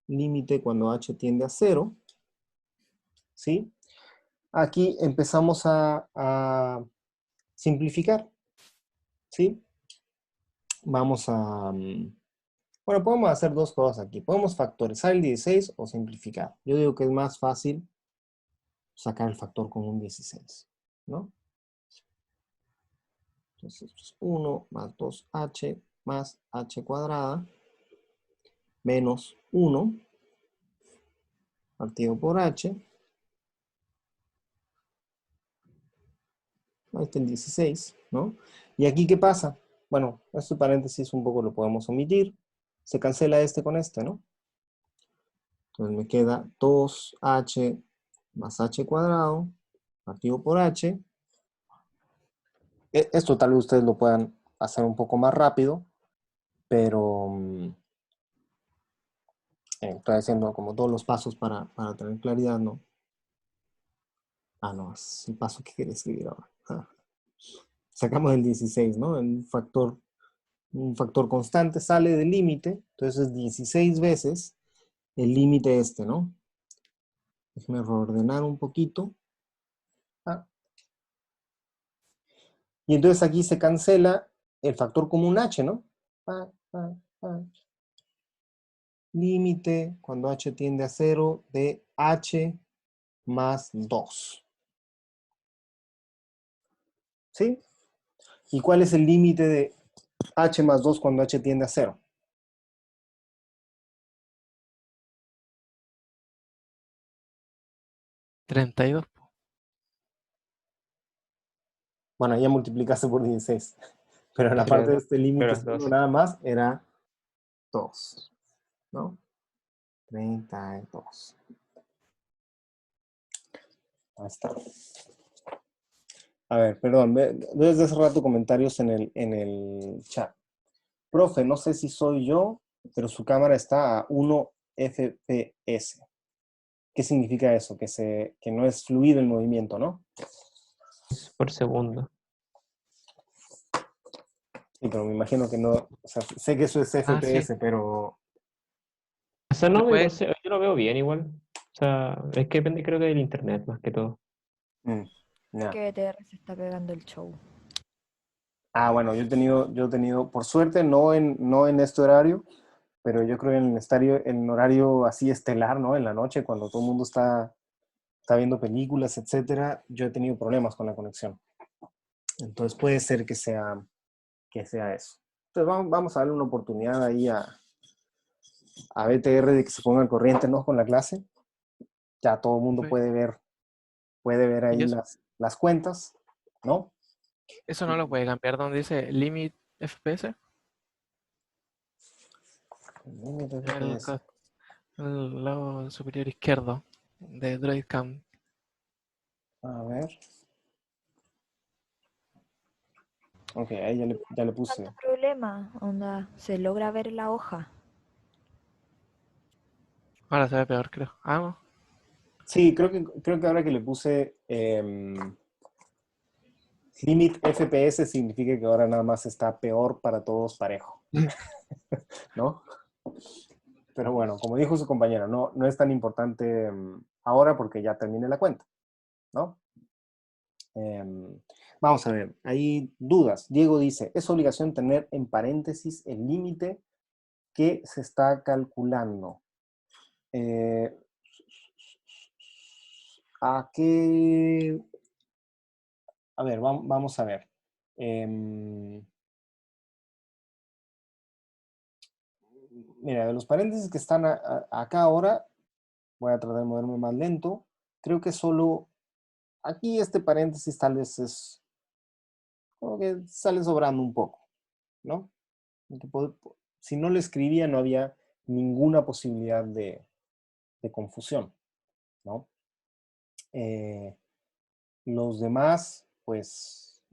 A: límite cuando h tiende a 0, ¿sí? Aquí empezamos a simplificar, ¿sí? Vamos a... Bueno, podemos hacer dos cosas aquí. Podemos factorizar el 16 o simplificar. Yo digo que es más fácil sacar el factor con un 16, ¿no? Entonces, 1 más 2h más h cuadrada menos 1 partido por h. Ahí está el 16, ¿no? ¿Y aquí qué pasa? Bueno, este paréntesis un poco lo podemos omitir. Se cancela este con este, ¿no? Entonces me queda 2h más h cuadrado partido por h. Esto tal vez ustedes lo puedan hacer un poco más rápido, pero estoy haciendo como todos los pasos para tener claridad, ¿no? Ah, no, es el paso que quería escribir ahora. Sacamos el 16, ¿no? Un factor constante sale del límite, entonces es 16 veces el límite este, ¿no? Déjenme reordenar un poquito. Y entonces aquí se cancela el factor común h, ¿no? Límite cuando h tiende a 0 de h más 2. ¿Sí? ¿Y cuál es el límite de h más 2 cuando h tiende a 0?
B: ¿32?
A: Bueno, ya multiplicaste por 16. Pero la
C: Sería
A: parte de este límite
C: pero 12.
A: nada más era 2. ¿No? 32. Ahí está. A ver, perdón, veo desde hace rato comentarios en el chat. Profe, no sé si soy yo, pero su cámara está a 1 FPS. ¿Qué significa eso? Que no es fluido el movimiento, ¿no?
C: Es por segundo.
A: Sí, pero me imagino que no, o sea, sé que eso es
B: Sí.
A: FPS, pero...
C: O sea, no,
B: Después,
C: yo lo veo bien igual. O sea, es que depende creo que del internet más que todo.
A: Ya.
D: Que ETR se está pegando el show.
A: Ah, bueno, yo he tenido, por suerte, no en este horario, pero yo creo en horario así estelar, ¿no? En la noche, cuando todo el mundo está viendo películas, etcétera, yo he tenido problemas con la conexión. Entonces puede ser que sea eso. Entonces vamos a darle una oportunidad ahí a BTR de que se ponga al corriente, ¿no? Con la clase. Ya todo el mundo
B: pues,
A: puede ver
B: y
A: ahí
B: eso,
A: las cuentas, ¿no?
B: eso no lo puede cambiar donde dice limit FPS. El lado superior izquierdo de DroidCam.
A: A ver. Ok, ahí ya le puse.
D: Tanto problema, onda, se logra ver la hoja.
B: Ahora se ve peor, creo. Ah, no.
A: Sí, creo que ahora que le puse limit FPS significa que ahora nada más está peor para todos parejo, ¿no? Pero bueno, como dijo su compañero, no es tan importante ahora porque ya terminé la cuenta, ¿no? Vamos a ver, hay dudas. Diego dice, ¿es obligación tener en paréntesis el límite que se está calculando? ¿A qué? A ver, vamos a ver. Mira, de los paréntesis que están acá ahora, voy a tratar de moverme más lento. Creo que solo aquí este paréntesis tal vez es como que sale sobrando un poco, ¿no? Si no lo escribía no había ninguna posibilidad de confusión, ¿no? Los demás, pues,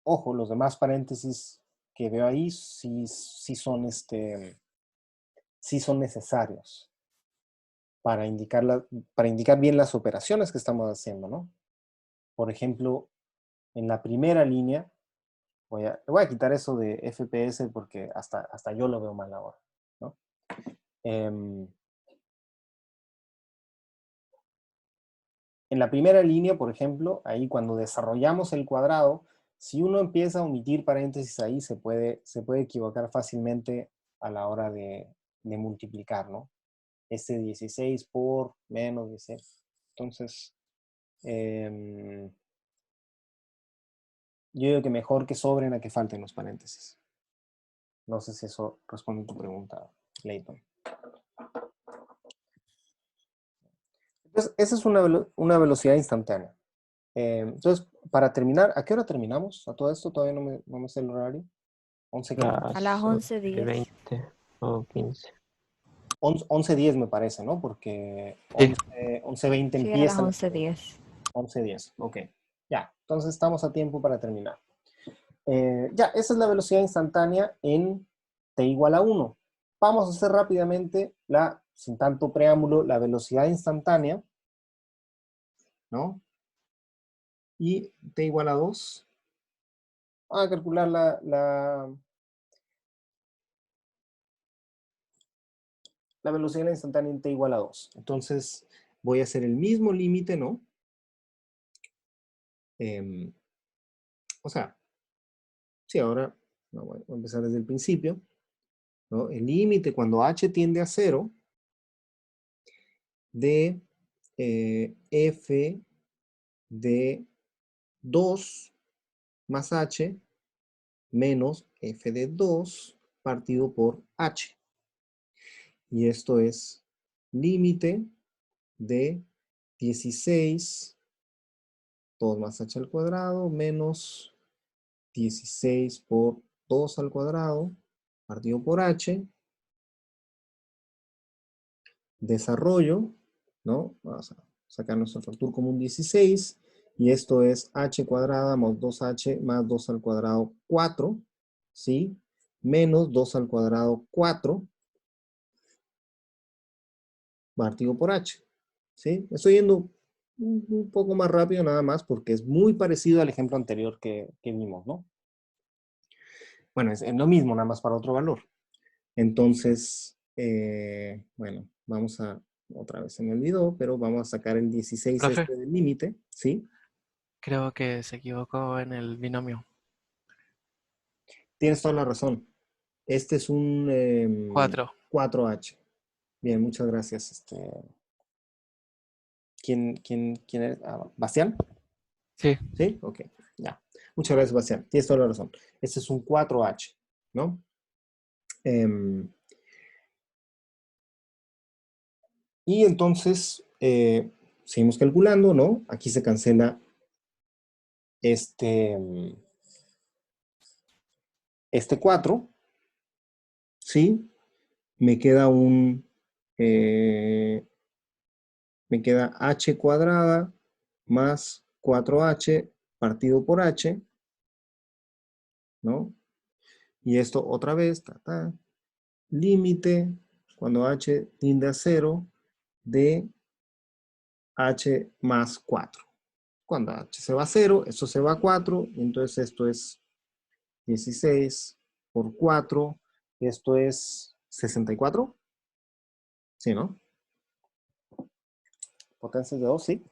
A: ojo, los demás paréntesis que veo ahí sí son, sí son necesarios para para indicar bien las operaciones que estamos haciendo, ¿no? Por ejemplo, en la primera línea, le voy a quitar eso de FPS porque hasta yo lo veo mal ahora, ¿no? En la primera línea, por ejemplo, ahí cuando desarrollamos el cuadrado, si uno empieza a omitir paréntesis ahí, se puede equivocar fácilmente a la hora de multiplicar, ¿no? 16 por menos 16. Entonces, yo digo que mejor que sobren a que falten los paréntesis. No sé si eso responde a tu pregunta, Leighton. Entonces, esa es una velocidad instantánea. Entonces, para terminar, ¿a qué hora terminamos? A todo esto todavía no me sé el horario. ¿11 qué?
D: A las 11:10.
C: 20 o 15.
A: 11:10 me parece, ¿no? Porque
B: Sí.
A: 11:20
D: Sí, a las
A: empieza.
D: 11:10.
A: 11:10, ok. Ya, entonces estamos a tiempo para terminar. Ya, esa es la velocidad instantánea en t igual a 1. Vamos a hacer rápidamente, sin tanto preámbulo, la velocidad instantánea, ¿no? Y t igual a 2. Vamos a calcular la velocidad instantánea en t igual a 2. Entonces, voy a hacer el mismo límite, ¿no? O sea, sí, ahora voy a empezar desde el principio, ¿no? El límite cuando h tiende a 0 de f de 2 más h menos f de 2 partido por h. Y esto es límite de 16, 2 más h al cuadrado, menos 16 por 2 al cuadrado, partido por h. Desarrollo, ¿no? Vamos a sacar nuestro factor común 16. Y esto es h cuadrada más 2h más 2 al cuadrado 4, ¿sí? Menos 2 al cuadrado 4 partido por h, ¿sí? Estoy yendo un poco más rápido nada más porque es muy parecido al ejemplo anterior que vimos, ¿no? Bueno, es lo mismo, nada más para otro valor. Entonces, bueno, vamos a, otra vez se me olvidó, pero vamos a sacar el 16
B: Profe.
A: este del límite, ¿sí?
B: Creo que se equivocó en el binomio.
A: Tienes toda la razón. Este es un
B: 4.
A: 4H. Bien, muchas gracias. ¿Quién es? ¿Bastián?
B: Sí.
A: ¿Sí? Ok, ya. Muchas gracias, Bastián. Tienes toda la razón. Este es un 4H, ¿no? Y entonces, seguimos calculando, ¿no? Aquí se cancela este 4, ¿sí? Me queda me queda h cuadrada más 4h partido por h, ¿no? Y esto otra vez, límite, cuando h tiende a 0, de h más 4. Cuando h se va a 0, esto se va a 4, y entonces esto es 16 por 4, esto es 64. Sí, ¿no? Potencias de 2, sí.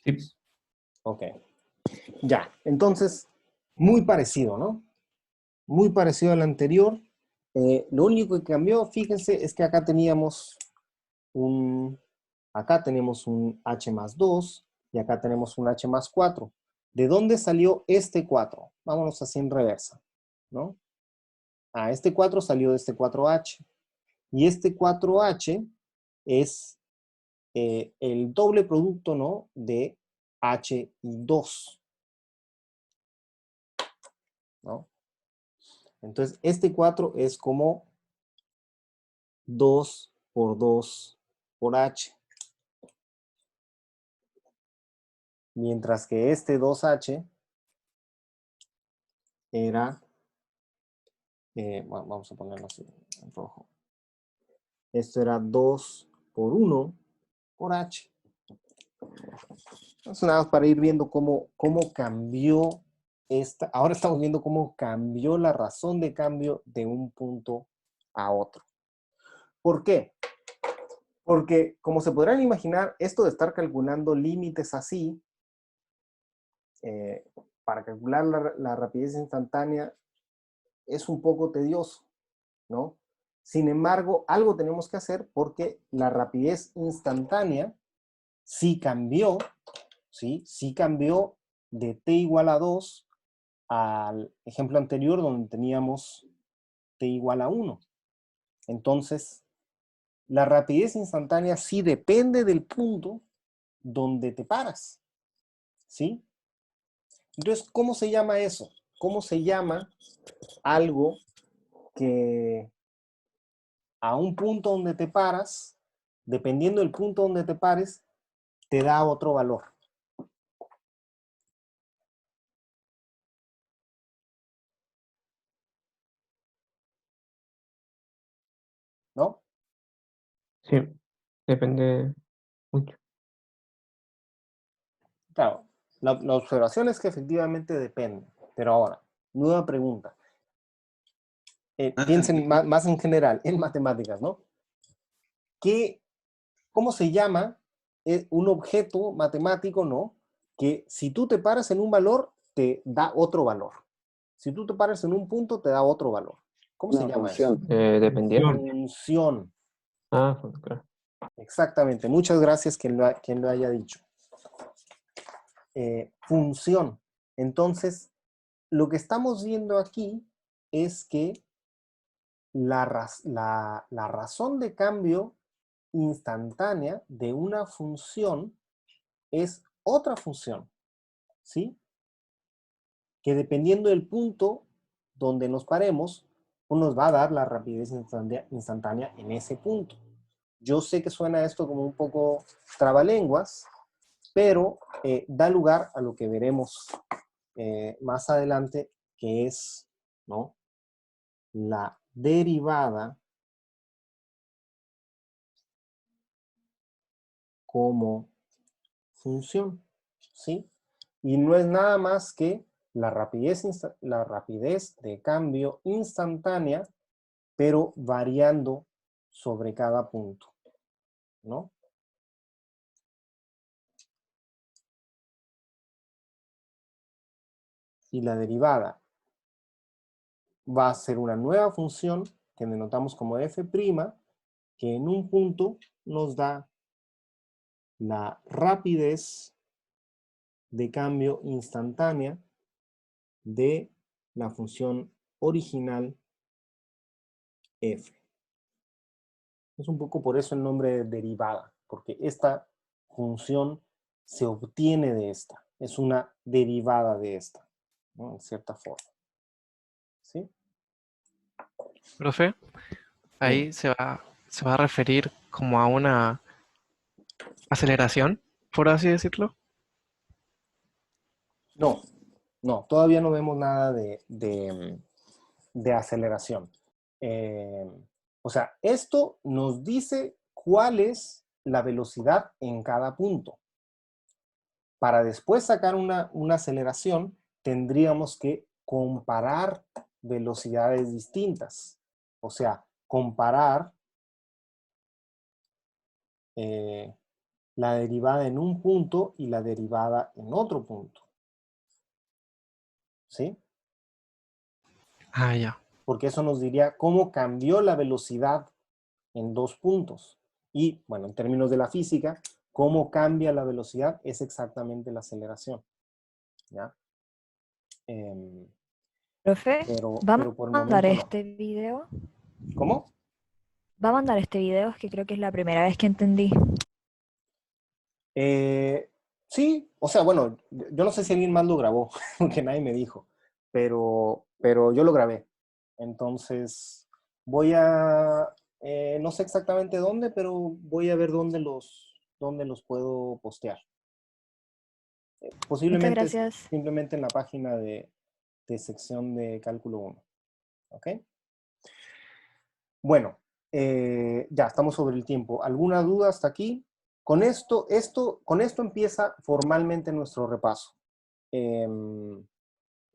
C: Sí.
A: Ok. Ya, entonces, muy parecido, ¿no? Muy parecido al anterior. Lo único que cambió, fíjense, es que acá tenemos un h más 2 y acá tenemos un h más 4. ¿De dónde salió este 4? Vámonos así en reversa, ¿no? Este 4 salió de este 4h. Y este 4h es el doble producto, ¿no? De h y 2, ¿no? Entonces, este 4 es como 2 por 2 por h. Mientras que este 2h era, bueno, vamos a ponerlo así en rojo. Esto era 2 por 1 por h. Entonces, nada más para ir viendo cómo cambió esta. Ahora estamos viendo cómo cambió la razón de cambio de un punto a otro. ¿Por qué? Porque, como se podrán imaginar, esto de estar calculando límites así, para calcular la rapidez instantánea, es un poco tedioso, ¿no? Sin embargo, algo tenemos que hacer porque la rapidez instantánea sí cambió, ¿sí? Sí cambió de t igual a 2 al ejemplo anterior donde teníamos t igual a 1. Entonces, la rapidez instantánea sí depende del punto donde te paras, ¿sí? Entonces, ¿cómo se llama eso? ¿Cómo se llama algo que a un punto donde te paras, dependiendo del punto donde te pares, te da otro valor? ¿No?
C: Sí, depende mucho.
A: Claro, la observación es que efectivamente depende. Pero ahora, nueva pregunta. Piensen más en general, en matemáticas, ¿no? ¿Cómo se llama un objeto matemático, ¿no? Que si tú te paras en un valor, te da otro valor. Si tú te paras en un punto, te da otro valor. ¿Cómo se llama eso?
C: Dependiendo.
A: Función.
C: Claro.
A: Exactamente. Muchas gracias quien lo haya dicho. Función. Entonces, lo que estamos viendo aquí es que la razón de cambio instantánea de una función es otra función, ¿sí? Que dependiendo del punto donde nos paremos, pues nos va a dar la rapidez instantánea en ese punto. Yo sé que suena esto como un poco trabalenguas, pero da lugar a lo que veremos más adelante, que es, ¿no?, la derivada como función, ¿sí? Y no es nada más que la rapidez de cambio instantánea, pero variando sobre cada punto, ¿no? Y la derivada va a ser una nueva función que denotamos como f', que en un punto nos da la rapidez de cambio instantánea de la función original f. Es un poco por eso el nombre de derivada, porque esta función se obtiene de esta. Es una derivada de esta, ¿no?, en cierta forma. ¿Sí?
B: Profe, ahí se va a referir como a una aceleración, por así decirlo.
A: No, no, todavía no vemos nada de aceleración. O sea, esto nos dice cuál es la velocidad en cada punto. Para después sacar una aceleración, tendríamos que comparar velocidades distintas. O sea, comparar la derivada en un punto y la derivada en otro punto. ¿Sí?
B: Ah, ya.
A: Porque eso nos diría cómo cambió la velocidad en dos puntos. Y, bueno, en términos de la física, cómo cambia la velocidad es exactamente la aceleración. ¿Ya?
D: Profe,
A: Pero
D: ¿va a
A: por el
D: mandar
A: momento no.
D: este video?
A: ¿Cómo?
D: ¿Va a mandar este video? Es que creo que es la primera vez que entendí.
A: Sí, o sea, bueno, yo no sé si alguien más lo grabó, porque nadie me dijo, pero yo lo grabé. Entonces, voy a, no sé exactamente dónde, pero voy a ver dónde los puedo postear.
D: Muchas
A: Posiblemente
D: gracias.
A: simplemente en la página de sección de cálculo 1. ¿Ok? Bueno, ya estamos sobre el tiempo. ¿Alguna duda hasta aquí? Con esto empieza formalmente nuestro repaso.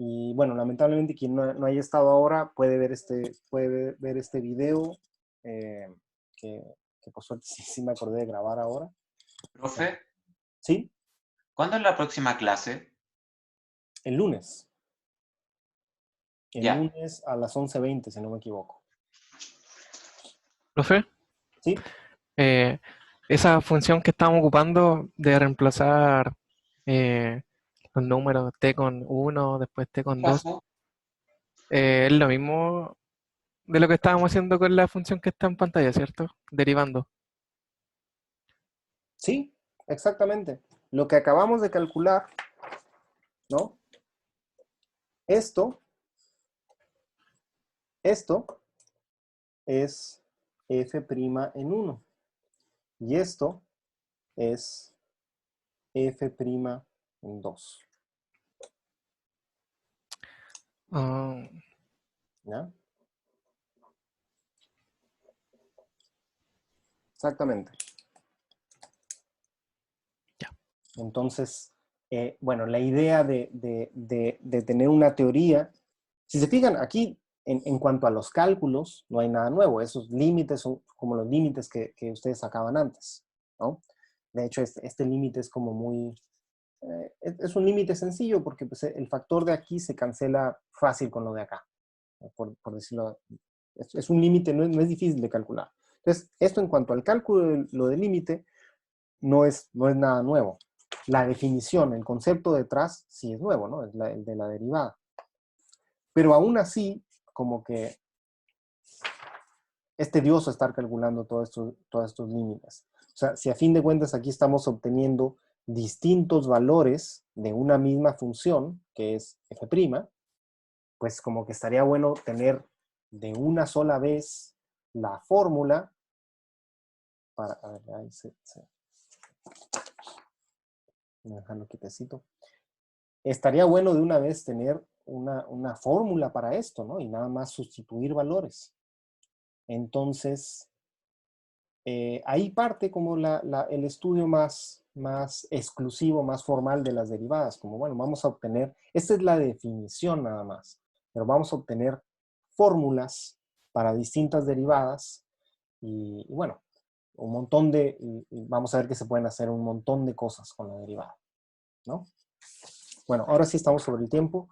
A: Y bueno, lamentablemente quien no haya estado ahora puede ver este video, que por suerte sí me acordé de grabar ahora.
G: Profe,
A: ¿Sí?
G: ¿cuándo es la próxima clase?
A: El lunes. El
G: Ya.
A: lunes a las 11:20, si no me equivoco.
B: Profe,
A: ¿Sí?
B: esa función que estamos ocupando de reemplazar los números t con 1, después t con 2,
G: Pasó.
B: es lo mismo de lo que estábamos haciendo con la función que está en pantalla, ¿cierto? Derivando.
A: Sí, exactamente. Lo que acabamos de calcular, ¿no? Esto es f' en 1. Y esto es f' en 2.
B: Ah,
A: ¿Ya? Exactamente.
B: ya.
A: Entonces, bueno, la idea de tener una teoría, si se fijan aquí, en cuanto a los cálculos, no hay nada nuevo. Esos límites son como los límites que ustedes sacaban antes, ¿no? De hecho, este límite es como muy... es un límite sencillo porque pues, el factor de aquí se cancela fácil con lo de acá, por decirlo. Es un límite, no es difícil de calcular. Entonces, esto en cuanto al cálculo, lo del límite, no es nada nuevo. La definición, el concepto detrás, sí es nuevo, ¿no? Es el de la derivada. Pero aún así, como que es tedioso estar calculando todos estos límites. O sea, si a fin de cuentas aquí estamos obteniendo distintos valores de una misma función, que es f', pues como que estaría bueno tener de una sola vez la fórmula para... A ver, ahí voy a dejarlo quietecito. Estaría bueno de una vez tener una fórmula para esto, ¿no? Y nada más sustituir valores. Entonces, ahí parte como el estudio más exclusivo, más formal de las derivadas. Como, bueno, vamos a obtener, esta es la definición nada más, pero vamos a obtener fórmulas para distintas derivadas y bueno, un montón y vamos a ver que se pueden hacer un montón de cosas con la derivada, ¿no? Bueno, ahora sí estamos sobre el tiempo.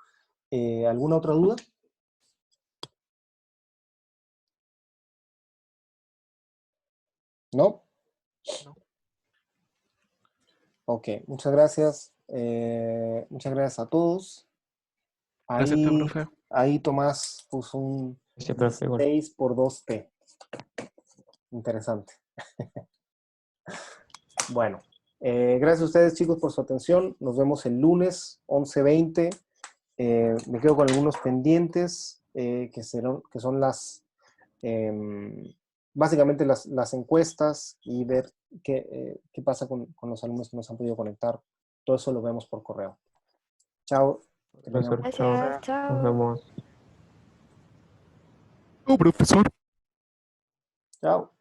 A: ¿Alguna otra duda? ¿No?
B: No.
A: Ok, muchas gracias. Muchas gracias a todos.
B: Gracias a usted,
A: Ahí,
B: profe.
A: ahí Tomás puso un
C: Gracias, profe. Igual.
A: 6 por 2t. Interesante. Bueno, gracias a ustedes, chicos, por su atención. Nos vemos el lunes 11:20. Me quedo con algunos pendientes que son básicamente las encuestas y ver qué pasa con los alumnos que nos han podido conectar. Todo eso lo vemos por correo. Chao. Que tengan-
C: Profesor, chao.
D: Gracias,
C: Nos
D: chao.
C: vemos.
B: Oh, profesor.
A: Chao.